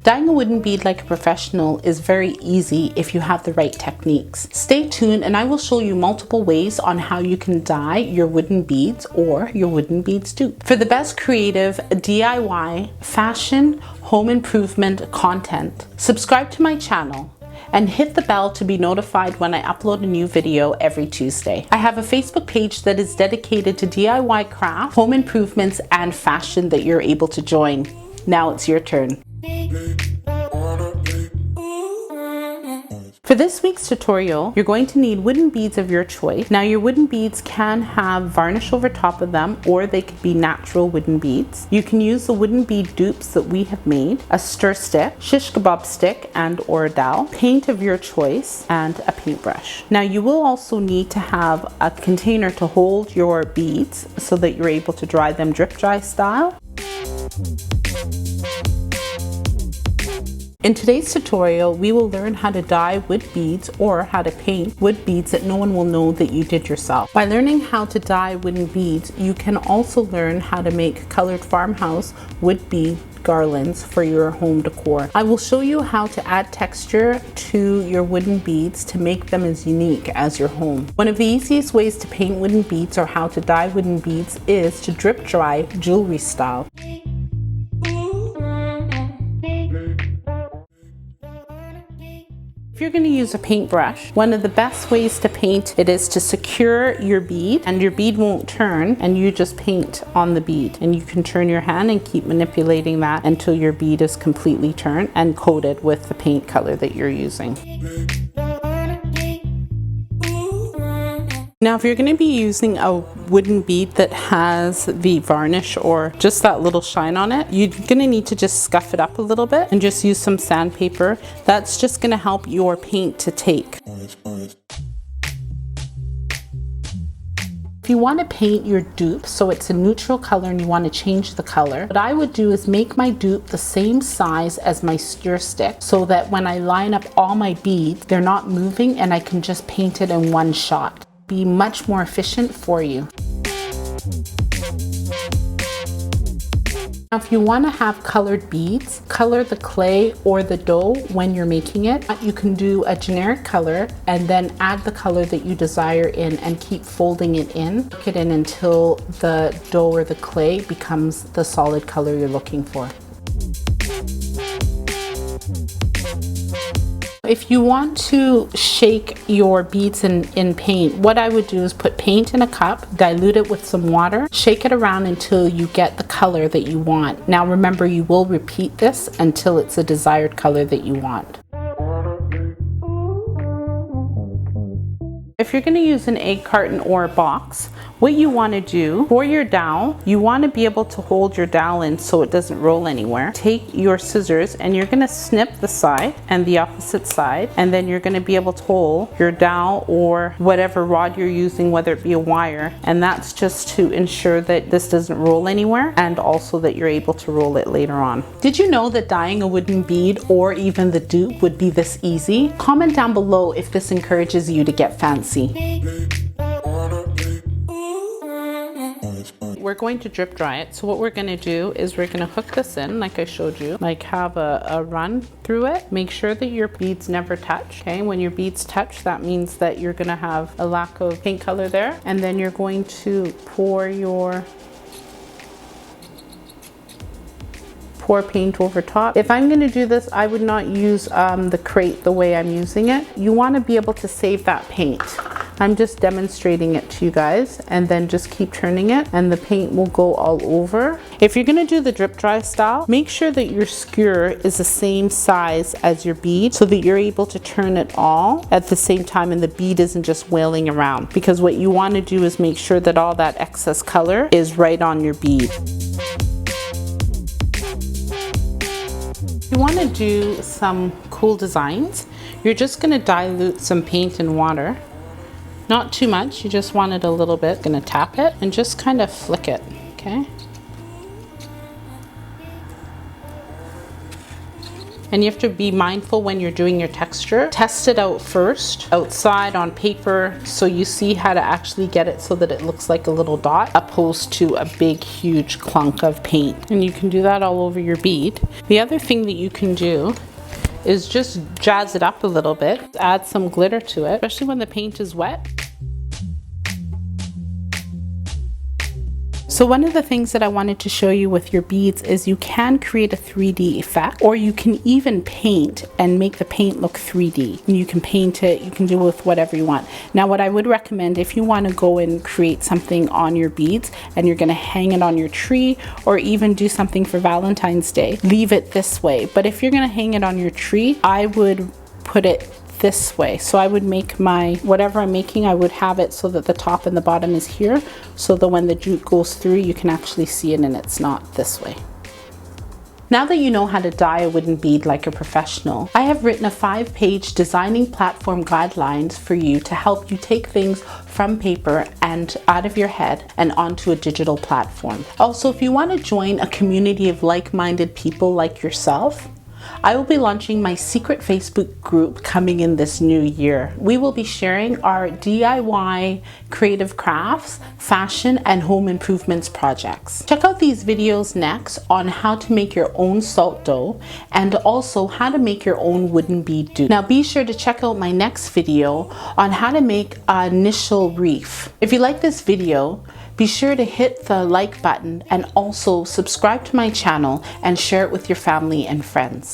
Dyeing a wooden bead like a professional is very easy if you have the right techniques. Stay tuned and I will show you multiple ways on how you can dye your wooden beads or your wooden beads dupe. For the best creative DIY, fashion, home improvement content, subscribe to my channel and hit the bell to be notified when I upload a new video every Tuesday. I have a Facebook page that is dedicated to DIY craft, home improvements, and fashion that you're able to join. Now it's your turn. For this week's tutorial, you're going to need wooden beads of your choice. Now your wooden beads can have varnish over top of them, or they could be natural wooden beads. You can use the wooden bead dupes that we have made, a stir stick, shish kebab stick and or a dowel, paint of your choice, and a paintbrush. Now you will also need to have a container to hold your beads so that you're able to dry them drip dry style. In today's tutorial, we will learn how to dye wood beads or how to paint wood beads that no one will know that you did yourself. By learning how to dye wooden beads, you can also learn how to make colored farmhouse wood bead garlands for your home decor. I will show you how to add texture to your wooden beads to make them as unique as your home. One of the easiest ways to paint wooden beads or how to dye wooden beads is to drip dry jewelry style. If you're going to use a paintbrush, one of the best ways to paint it is to secure your bead, and your bead won't turn, and you just paint on the bead. And you can turn your hand and keep manipulating that until your bead is completely turned and coated with the paint color that you're using. Now if you're going to be using a wooden bead that has the varnish or just that little shine on it, you're going to need to just scuff it up a little bit and just use some sandpaper. That's just going to help your paint to take. If you want to paint your dupe so it's a neutral color and you want to change the color, what I would do is make my dupe the same size as my stir stick so that when I line up all my beads, they're not moving and I can just paint it in one shot. Be much more efficient for you. Now if you want to have colored beads, color the clay or the dough when you're making it. You can do a generic color and then add the color that you desire in and keep folding it in. Work it in until the dough or the clay becomes the solid color you're looking for. If you want to shake your beads in paint, what I would do is put paint in a cup, dilute it with some water, shake it around until you get the color that you want. Now remember, you will repeat this until it's a desired color that you want. If you're going to use an egg carton or a box, what you want to do for your dowel, you want to be able to hold your dowel in so it doesn't roll anywhere. Take your scissors and you're going to snip the side and the opposite side, and then you're going to be able to hold your dowel or whatever rod you're using, whether it be a wire, and that's just to ensure that this doesn't roll anywhere and also that you're able to roll it later on. Did you know that dyeing a wooden bead or even the dupe would be this easy? Comment down below if this encourages you to get fancy. We're going to drip dry it. So what we're going to do is we're going to hook this in like I showed you, like have a run through it. Make sure that your beads never touch. Okay, when your beads touch, that means that you're going to have a lack of paint color there. And then you're going to pour paint over top. If I'm going to do this, I would not use the crate the way I'm using it. You want to be able to save that paint. I'm just demonstrating it to you guys, and then just keep turning it and the paint will go all over. If you're going to do the drip dry style, make sure that your skewer is the same size as your bead so that you're able to turn it all at the same time and the bead isn't just wailing around, because what you want to do is make sure that all that excess color is right on your bead. If you want to do some cool designs, you're just going to dilute some paint in water. Not too much, you just want it a little bit. Gonna tap it and just kind of flick it, okay? And you have to be mindful when you're doing your texture. Test it out first, outside on paper, so you see how to actually get it so that it looks like a little dot, opposed to a big, huge clunk of paint. And you can do that all over your bead. The other thing that you can do is just jazz it up a little bit, add some glitter to it, especially when the paint is wet. So one of the things that I wanted to show you with your beads is you can create a 3D effect, or you can even paint and make the paint look 3D. You can paint it, you can do it with whatever you want. Now what I would recommend, if you want to go and create something on your beads and you're going to hang it on your tree, or even do something for Valentine's Day, leave it this way. But if you're going to hang it on your tree, I would put it this way. So I would make my, whatever I'm making, I would have it so that the top and the bottom is here, so that when the jute goes through, you can actually see it and it's not this way. Now that you know how to dye a wooden bead like a professional, I have written a 5-page designing platform guidelines for you to help you take things from paper and out of your head and onto a digital platform. Also, if you want to join a community of like-minded people like yourself, I will be launching my secret Facebook group coming in this new year. We will be sharing our DIY creative crafts, fashion, and home improvements projects. Check out these videos next on how to make your own salt dough and also how to make your own wooden bead dupe. Now be sure to check out my next video on how to make an initial wreath. If you like this video, be sure to hit the like button and also subscribe to my channel and share it with your family and friends.